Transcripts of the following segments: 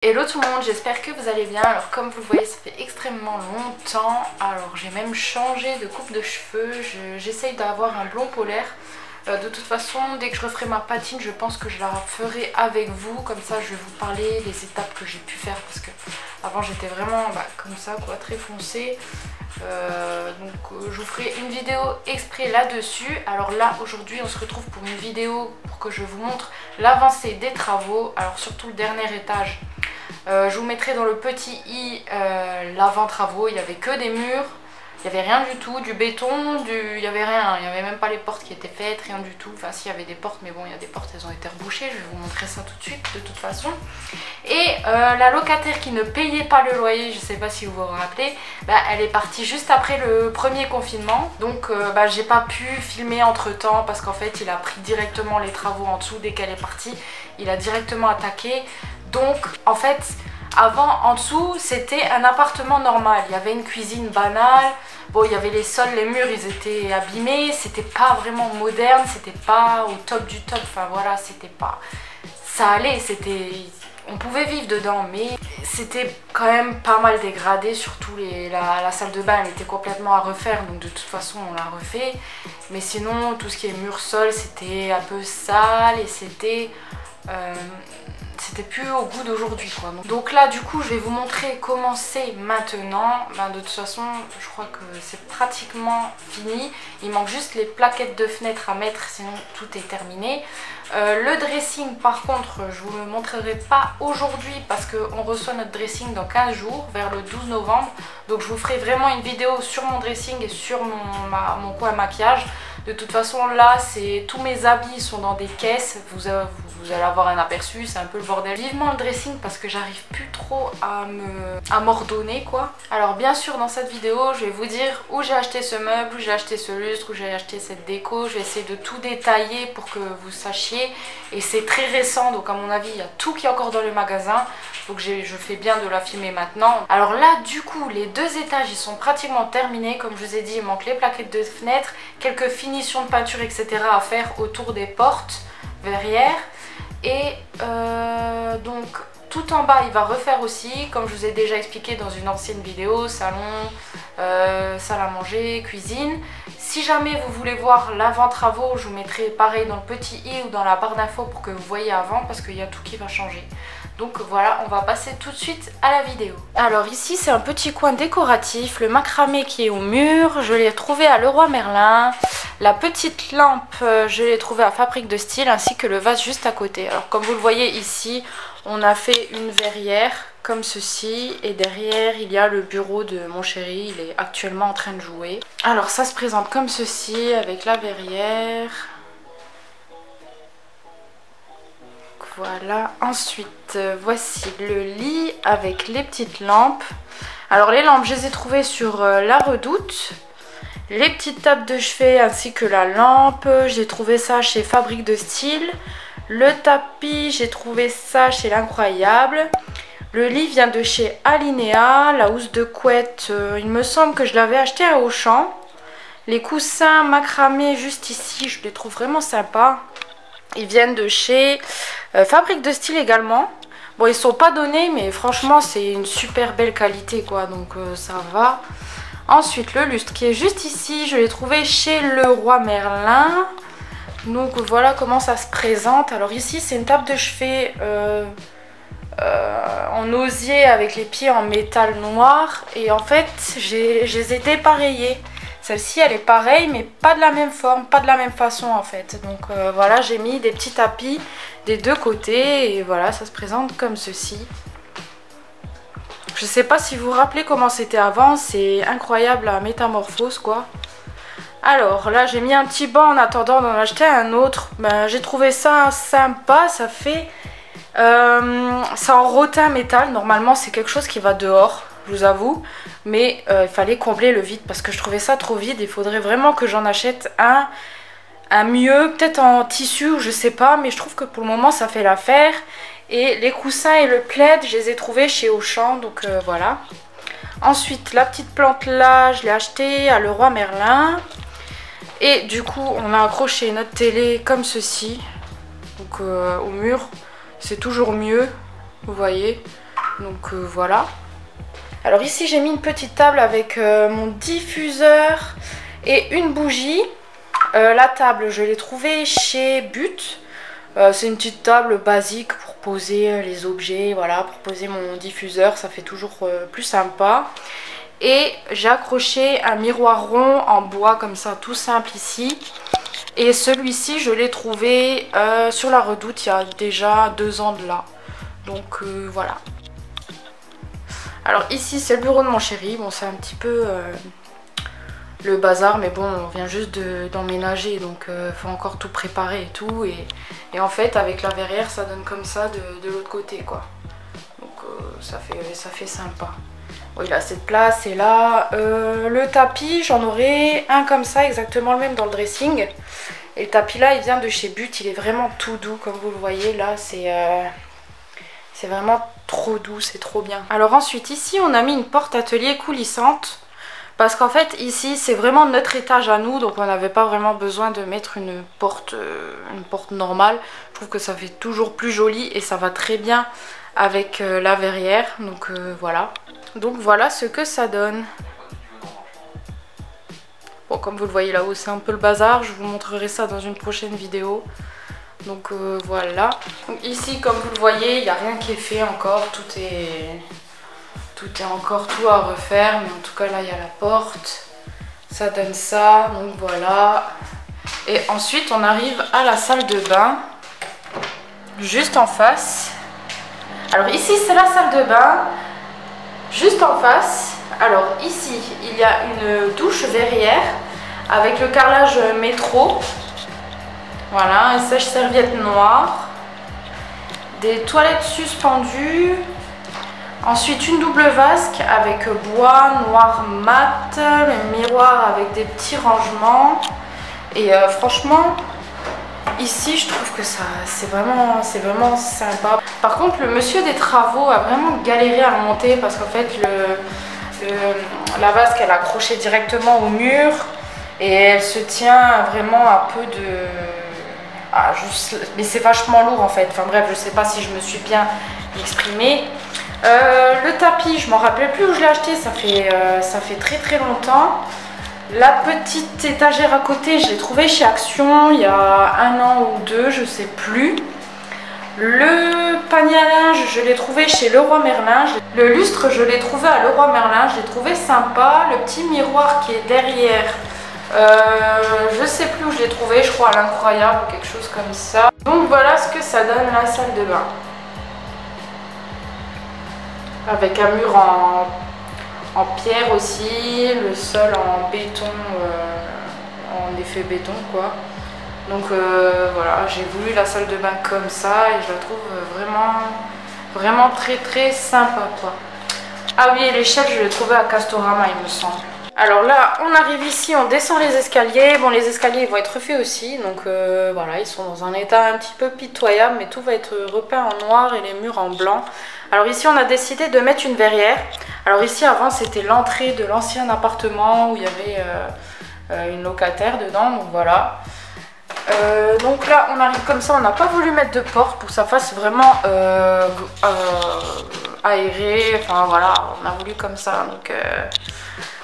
Hello tout le monde, j'espère que vous allez bien. Alors comme vous le voyez, ça fait extrêmement longtemps. Alors j'ai même changé de coupe de cheveux. J'essaye d'avoir un blond polaire. De toute façon, dès que je referai ma patine, je pense que je la ferai avec vous. Comme ça, je vais vous parler des étapes que j'ai pu faire. Parce que avant j'étais vraiment comme ça, quoi, très foncée. Je vous ferai une vidéo exprès là-dessus. Alors là, aujourd'hui, on se retrouve pour une vidéo pour que je vous montre l'avancée des travaux. Alors surtout le dernier étage. Je vous mettrai dans le petit i l'avant-travaux. Il n'y avait que des murs, il n'y avait rien du tout, du béton, il n'y avait rien, il n'y avait même pas les portes qui étaient faites, rien du tout. Enfin si, il y avait des portes, mais bon, il y a des portes, elles ont été rebouchées, je vais vous montrer ça tout de suite de toute façon. Et la locataire qui ne payait pas le loyer, je ne sais pas si vous vous rappelez, elle est partie juste après le premier confinement. Donc j'ai pas pu filmer entre temps parce qu'en fait il a pris directement les travaux en dessous dès qu'elle est partie, il a directement attaqué. Donc en fait avant en dessous c'était un appartement normal, il y avait une cuisine banale, bon il y avait les sols, les murs ils étaient abîmés, c'était pas vraiment moderne, c'était pas au top du top, enfin voilà, c'était pas, ça allait, c'était, on pouvait vivre dedans mais c'était quand même pas mal dégradé, surtout la salle de bain elle était complètement à refaire, donc de toute façon on l'a refait, mais sinon tout ce qui est mur sol c'était un peu sale et c'était plus au goût d'aujourd'hui quoi. Donc là du coup je vais vous montrer comment c'est maintenant. De toute façon je crois que c'est pratiquement fini, il manque juste les plaquettes de fenêtres à mettre, sinon tout est terminé. Le dressing par contre je vous le montrerai pas aujourd'hui parce qu'on reçoit notre dressing dans 15 jours, vers le 12 novembre. Donc je vous ferai vraiment une vidéo sur mon dressing et sur mon coin maquillage. De toute façon là c'est tous mes habits sont dans des caisses, vous allez avoir un aperçu, c'est un peu le bordel. Vivement le dressing parce que j'arrive plus trop à m'ordonner quoi. Alors bien sûr dans cette vidéo je vais vous dire où j'ai acheté ce meuble, où j'ai acheté ce lustre, où j'ai acheté cette déco. Je vais essayer de tout détailler pour que vous sachiez. Et c'est très récent donc à mon avis il y a tout qui est encore dans le magasin. Donc je fais bien de la filmer maintenant. Alors là du coup les deux étages ils sont pratiquement terminés. Comme je vous ai dit il manque les plaquettes de fenêtres, quelques finitions de peinture etc. à faire autour des portes, verrières. Et donc tout en bas il va refaire aussi comme je vous ai déjà expliqué dans une ancienne vidéo, salon, salle à manger, cuisine. Si jamais vous voulez voir l'avant travaux je vous mettrai pareil dans le petit i ou dans la barre d'infos pour que vous voyez avant parce qu'il y a tout qui va changer. Donc voilà, on va passer tout de suite à la vidéo. Alors ici c'est un petit coin décoratif, le macramé qui est au mur, je l'ai trouvé à Leroy Merlin. La petite lampe, je l'ai trouvée à Fabrique de Style, ainsi que le vase juste à côté. Alors comme vous le voyez ici, on a fait une verrière comme ceci. Et derrière, il y a le bureau de mon chéri, il est actuellement en train de jouer. Alors ça se présente comme ceci, avec la verrière. Voilà, ensuite voici le lit avec les petites lampes. Alors les lampes, je les ai trouvées sur La Redoute. Les petites tables de chevet ainsi que la lampe, j'ai trouvé ça chez Fabrique de Style. Le tapis, j'ai trouvé ça chez l'Incroyable. Le lit vient de chez Alinea. La housse de couette, il me semble que je l'avais acheté à Auchan. Les coussins macramés juste ici, je les trouve vraiment sympas. Ils viennent de chez Fabrique de Style également. Bon, ils sont pas donnés, mais franchement, c'est une super belle qualité, quoi. Donc, ça va. Ensuite, le lustre qui est juste ici, je l'ai trouvé chez Leroy Merlin. Donc, voilà comment ça se présente. Alors, ici, c'est une table de chevet en osier avec les pieds en métal noir. Et en fait, je les ai dépareillés. Celle-ci elle est pareille mais pas de la même forme, pas de la même façon en fait. Donc voilà, j'ai mis des petits tapis des deux côtés et voilà, ça se présente comme ceci. Je sais pas si vous vous rappelez comment c'était avant, c'est incroyable la métamorphose quoi. Alors là j'ai mis un petit banc en attendant d'en acheter un autre. J'ai trouvé ça sympa, ça fait... c'est en rotin métal, normalement c'est quelque chose qui va dehors. Je vous avoue, mais il fallait combler le vide parce que je trouvais ça trop vide. Il faudrait vraiment que j'en achète un mieux, peut-être en tissu ou je sais pas, mais je trouve que pour le moment ça fait l'affaire. Et les coussins et le plaid, je les ai trouvés chez Auchan, donc voilà. Ensuite, la petite plante là, je l'ai achetée à Leroy Merlin. Et du coup, on a accroché notre télé comme ceci, donc au mur. C'est toujours mieux, vous voyez. Donc voilà. Alors ici j'ai mis une petite table avec mon diffuseur et une bougie. La table je l'ai trouvée chez But. C'est une petite table basique pour poser les objets, voilà, pour poser mon diffuseur, ça fait toujours plus sympa. Et j'ai accroché un miroir rond en bois comme ça, tout simple ici. Et celui-ci je l'ai trouvé sur la Redoute il y a déjà 2 ans de là. Donc voilà. Alors ici c'est le bureau de mon chéri, bon c'est un petit peu le bazar, mais bon on vient juste d'emménager, donc faut encore tout préparer et tout, et en fait avec la verrière ça donne comme ça de l'autre côté quoi, donc ça fait sympa. Bon, il a assez de place. Et là le tapis j'en aurai un comme ça, exactement le même dans le dressing, et le tapis là il vient de chez But, il est vraiment tout doux comme vous le voyez là, c'est vraiment trop doux, c'est trop bien. Alors ensuite ici on a mis une porte atelier coulissante. Parce qu'en fait ici c'est vraiment notre étage à nous, donc on n'avait pas vraiment besoin de mettre une porte normale. Je trouve que ça fait toujours plus joli et ça va très bien avec la verrière. Donc voilà. Donc voilà ce que ça donne. Bon, comme vous le voyez là-haut c'est un peu le bazar, je vous montrerai ça dans une prochaine vidéo. Donc voilà. Donc, ici comme vous le voyez il n'y a rien qui est fait encore, tout est encore tout à refaire, mais en tout cas là il y a la porte, ça donne ça, donc voilà. Et ensuite on arrive à la salle de bain, juste en face. Alors ici c'est la salle de bain, juste en face. Alors ici il y a une douche verrière avec le carrelage métro, voilà, une sèche-serviette noire, des toilettes suspendues. Ensuite une double vasque avec bois noir mat, le miroir avec des petits rangements. Et franchement ici je trouve que ça c'est vraiment sympa. Par contre le monsieur des travaux a vraiment galéré à le monter, parce qu'en fait la vasque elle est accrochée directement au mur et elle se tient vraiment à peu de... mais c'est vachement lourd en fait, enfin bref, je sais pas si je me suis bien exprimée. Le tapis, je m'en rappelle plus où je l'ai acheté, ça fait très longtemps. La petite étagère à côté, je l'ai trouvée chez Action il y a 1 an ou 2, je sais plus. Le panier à linge, je l'ai trouvé chez Leroy Merlin. Le lustre, je l'ai trouvé à Leroy Merlin, je l'ai trouvé sympa. Le petit miroir qui est derrière, je sais plus où je l'ai trouvé, je crois à l'Incroyable ou quelque chose comme ça. Donc voilà ce que ça donne la salle de bain. Avec un mur en pierre aussi, le sol en béton, en effet béton quoi. Donc voilà, j'ai voulu la salle de bain comme ça et je la trouve vraiment très sympa quoi. Ah oui, et l'échelle je l'ai trouvée à Castorama il me semble. Alors là on arrive ici, on descend les escaliers. Bon, les escaliers ils vont être refaits aussi, donc voilà, ils sont dans un état un petit peu pitoyable, mais tout va être repeint en noir et les murs en blanc. Alors ici on a décidé de mettre une verrière. Alors ici avant c'était l'entrée de l'ancien appartement où il y avait une locataire dedans, donc voilà. Donc là on arrive comme ça, on n'a pas voulu mettre de porte pour que ça fasse vraiment aéré, enfin voilà, on a voulu comme ça, donc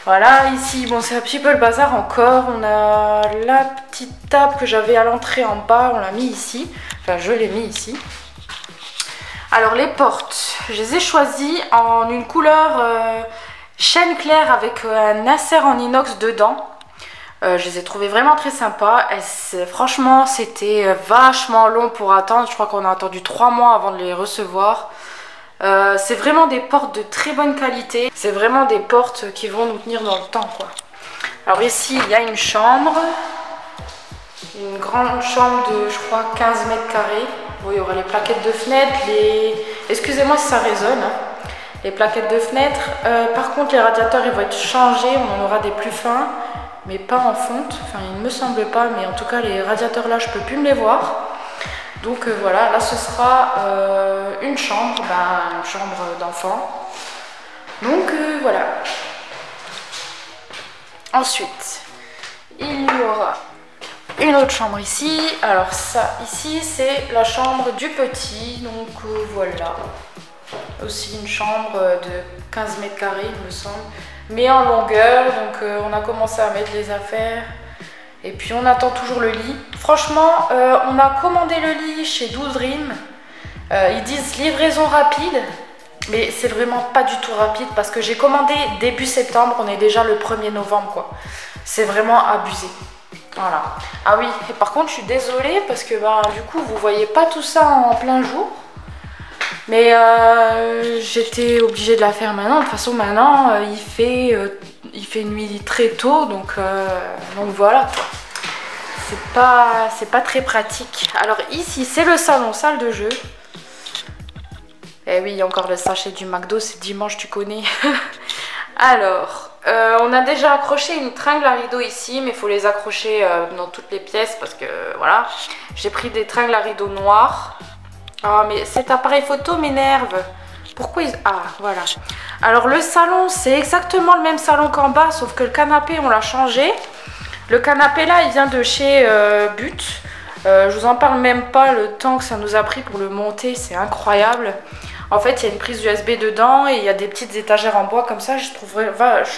voilà. Ici bon c'est un petit peu le bazar encore, on a la petite table que j'avais à l'entrée en bas, on l'a mis ici, enfin je l'ai mis ici. Alors les portes, je les ai choisies en une couleur chêne clair avec un insert en inox dedans. Je les ai trouvées vraiment très sympas. Franchement c'était vachement long pour attendre, je crois qu'on a attendu 3 mois avant de les recevoir. C'est vraiment des portes de très bonne qualité, c'est vraiment des portes qui vont nous tenir dans le temps quoi. Alors ici il y a une chambre, une grande chambre de je crois 15 mètres carrés. Bon, il y aura les plaquettes de fenêtre, excusez-moi si ça résonne, hein. Les plaquettes de fenêtre. Par contre les radiateurs ils vont être changés, on en aura des plus fins, mais pas en fonte, enfin il ne me semble pas, mais en tout cas les radiateurs là je peux plus me les voir. Donc voilà, là ce sera une chambre d'enfant. Donc voilà. Ensuite, il y aura une autre chambre ici. Alors ça ici c'est la chambre du petit, donc voilà. aussi une chambre de 15 mètres carrés il me semble, mais en longueur. Donc on a commencé à mettre les affaires et puis on attend toujours le lit. Franchement on a commandé le lit chez Doudream, ils disent livraison rapide, mais c'est vraiment pas du tout rapide parce que j'ai commandé début septembre, on est déjà le 1er novembre quoi. C'est vraiment abusé. Voilà. Ah oui, et par contre je suis désolée parce que du coup vous voyez pas tout ça en plein jour. Mais j'étais obligée de la faire maintenant. De toute façon maintenant il fait nuit très tôt, donc voilà. C'est pas très pratique. Alors ici c'est le salon, salle de jeu. Eh oui, il y a encore le sachet du McDo, c'est dimanche, tu connais. Alors, on a déjà accroché une tringle à rideaux ici, mais il faut les accrocher dans toutes les pièces parce que voilà. J'ai pris des tringles à rideaux noirs. Ah, mais cet appareil photo m'énerve. Pourquoi ils... Ah, voilà. Alors, le salon, c'est exactement le même salon qu'en bas, sauf que le canapé, on l'a changé. Le canapé là, il vient de chez But. Je vous en parle même pas, le temps que ça nous a pris pour le monter, c'est incroyable. En fait, il y a une prise USB dedans et il y a des petites étagères en bois comme ça. Je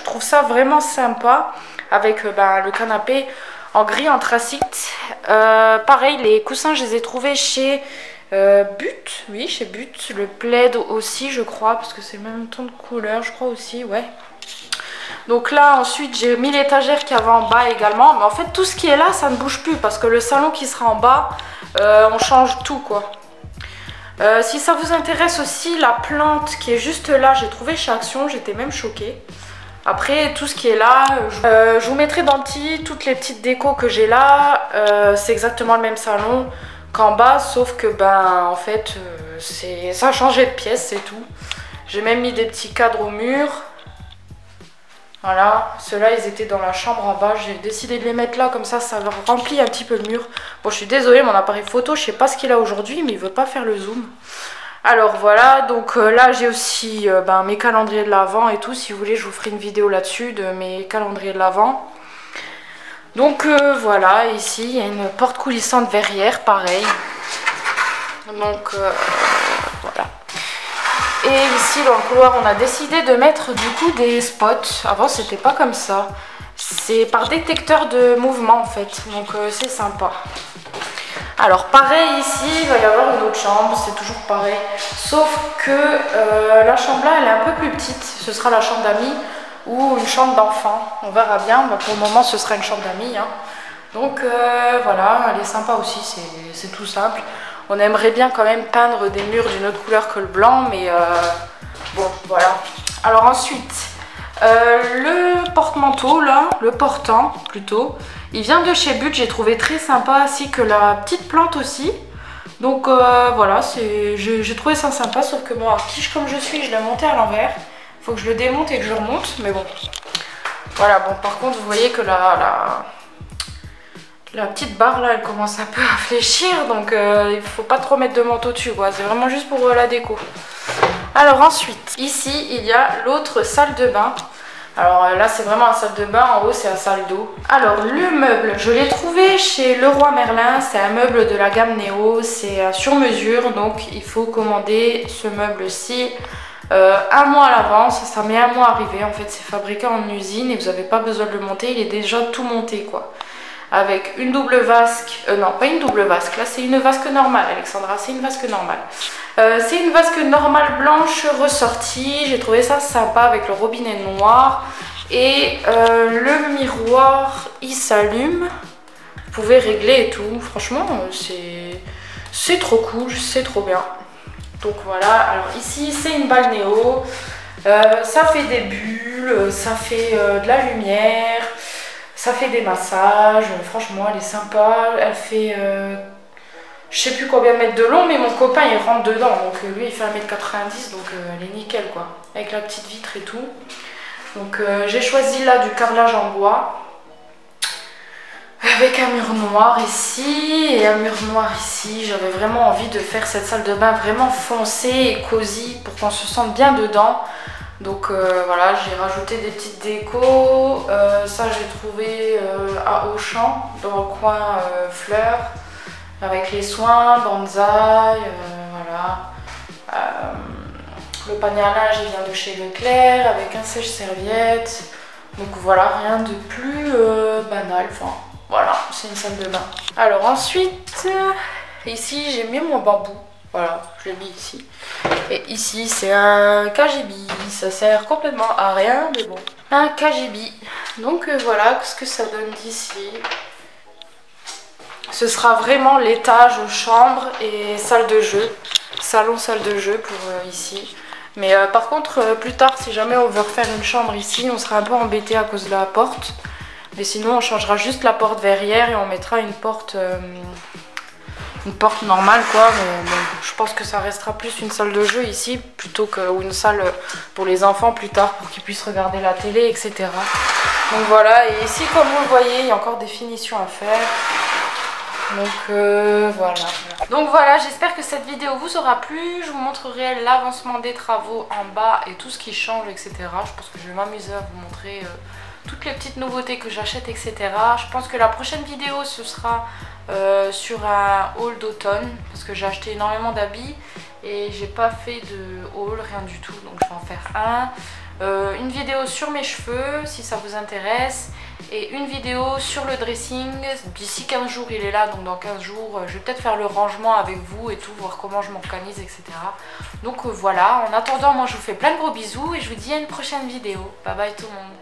trouve ça vraiment sympa avec le canapé en gris anthracite. Pareil, les coussins, je les ai trouvés chez But. Oui, chez But. Le plaid aussi, je crois, parce que c'est le même ton de couleur, je crois aussi, ouais. Donc là, ensuite, j'ai mis l'étagère qu'il y avait en bas également. Mais en fait, tout ce qui est là, ça ne bouge plus parce que le salon qui sera en bas, on change tout, quoi. Si ça vous intéresse aussi, la plante qui est juste là, j'ai trouvé chez Action, j'étais même choquée. Après, tout ce qui est là, je vous mettrai dans le petit, toutes les petites décos que j'ai là. C'est exactement le même salon qu'en bas, sauf que, en fait, ça a changé de pièce, c'est tout. J'ai même mis des petits cadres au mur. Voilà, ceux-là ils étaient dans la chambre en bas, j'ai décidé de les mettre là, comme ça remplit un petit peu le mur. Bon, je suis désolée, mon appareil photo, je sais pas ce qu'il a aujourd'hui, mais il veut pas faire le zoom. Alors voilà, donc là j'ai aussi mes calendriers de l'Avent et tout, si vous voulez je vous ferai une vidéo là-dessus de mes calendriers de l'Avent. Donc voilà, ici il y a une porte coulissante verrière, pareil. Donc voilà. Et ici dans le couloir on a décidé de mettre du coup des spots. Avant c'était pas comme ça. C'est par détecteur de mouvement en fait. Donc c'est sympa. Alors pareil ici il va y avoir une autre chambre. C'est toujours pareil. Sauf que la chambre là elle est un peu plus petite. Ce sera la chambre d'amis ou une chambre d'enfant. On verra bien. Mais pour le moment ce sera une chambre d'amis. Hein. Donc voilà, elle est sympa aussi. C'est tout simple. On aimerait bien quand même peindre des murs d'une autre couleur que le blanc, mais bon, voilà. Alors ensuite, le porte-manteau, là, le portant plutôt, il vient de chez But, j'ai trouvé très sympa, ainsi que la petite plante aussi. Donc voilà, j'ai trouvé ça sympa, sauf que moi, quiche comme je suis, je l'ai monté à l'envers. Il faut que je le démonte et que je le remonte, mais bon. Voilà, bon, par contre, vous voyez que la petite barre là elle commence un peu à fléchir, donc il faut pas trop mettre de manteau dessus quoi, c'est vraiment juste pour la déco. Alors ensuite, ici il y a l'autre salle de bain. Alors là c'est vraiment la salle de bain, en haut c'est la salle d'eau. Alors le meuble, je l'ai trouvé chez Leroy Merlin, c'est un meuble de la gamme Néo, c'est sur mesure, donc il faut commander ce meuble-ci un mois à l'avance, ça met un mois à arriver, en fait c'est fabriqué en usine et vous n'avez pas besoin de le monter, il est déjà tout monté quoi. Avec une double vasque, non pas une double vasque, là c'est une vasque normale Alexandra, c'est une vasque normale. C'est une vasque normale blanche ressortie, j'ai trouvé ça sympa avec le robinet noir. Et le miroir il s'allume, vous pouvez régler et tout, franchement c'est trop cool, c'est trop bien. Donc voilà, alors ici c'est une balnéo, ça fait des bulles, ça fait de la lumière. Ça fait des massages, franchement elle est sympa, elle fait je sais plus combien de mètres de long, mais mon copain il rentre dedans, donc lui il fait 1m90, donc elle est nickel quoi, avec la petite vitre et tout. Donc j'ai choisi là du carrelage en bois, avec un mur noir ici et un mur noir ici. J'avais vraiment envie de faire cette salle de bain vraiment foncée et cosy pour qu'on se sente bien dedans. Donc voilà, j'ai rajouté des petites décos, ça j'ai trouvé à Auchan, dans le coin fleurs, avec les soins, bonsaï, voilà. Le panier à linge il vient de chez Leclerc avec un sèche-serviette. Donc voilà, rien de plus banal. Enfin voilà, c'est une salle de bain. Alors ensuite, ici j'ai mis mon bambou. Voilà, je l'ai mis ici. Et ici c'est un KGB. Ça sert complètement à rien, mais bon. Un KGB. Donc voilà ce que ça donne d'ici. Ce sera vraiment l'étage chambre et salle de jeu. Salon, salle de jeu pour ici. Mais par contre, plus tard, si jamais on veut refaire une chambre ici, on sera un peu embêté à cause de la porte. Mais sinon, on changera juste la porte verrière et on mettra une porte normale, quoi. Mais bon, je pense que ça restera plus une salle de jeu ici, plutôt qu'une salle pour les enfants plus tard, pour qu'ils puissent regarder la télé, etc. Donc voilà, et ici, comme vous le voyez, il y a encore des finitions à faire. Donc voilà. Donc voilà, j'espère que cette vidéo vous aura plu. Je vous montrerai l'avancement des travaux en bas et tout ce qui change, etc. Je pense que je vais m'amuser à vous montrer toutes les petites nouveautés que j'achète, etc. Je pense que la prochaine vidéo ce sera sur un haul d'automne, parce que j'ai acheté énormément d'habits et j'ai pas fait de haul, rien du tout. Donc je vais en faire un. Une vidéo sur mes cheveux si ça vous intéresse, et une vidéo sur le dressing. D'ici 15 jours il est là, donc dans 15 jours je vais peut-être faire le rangement avec vous et tout, voir comment je m'organise, etc. Donc voilà, en attendant moi je vous fais plein de gros bisous et je vous dis à une prochaine vidéo. Bye bye tout le monde.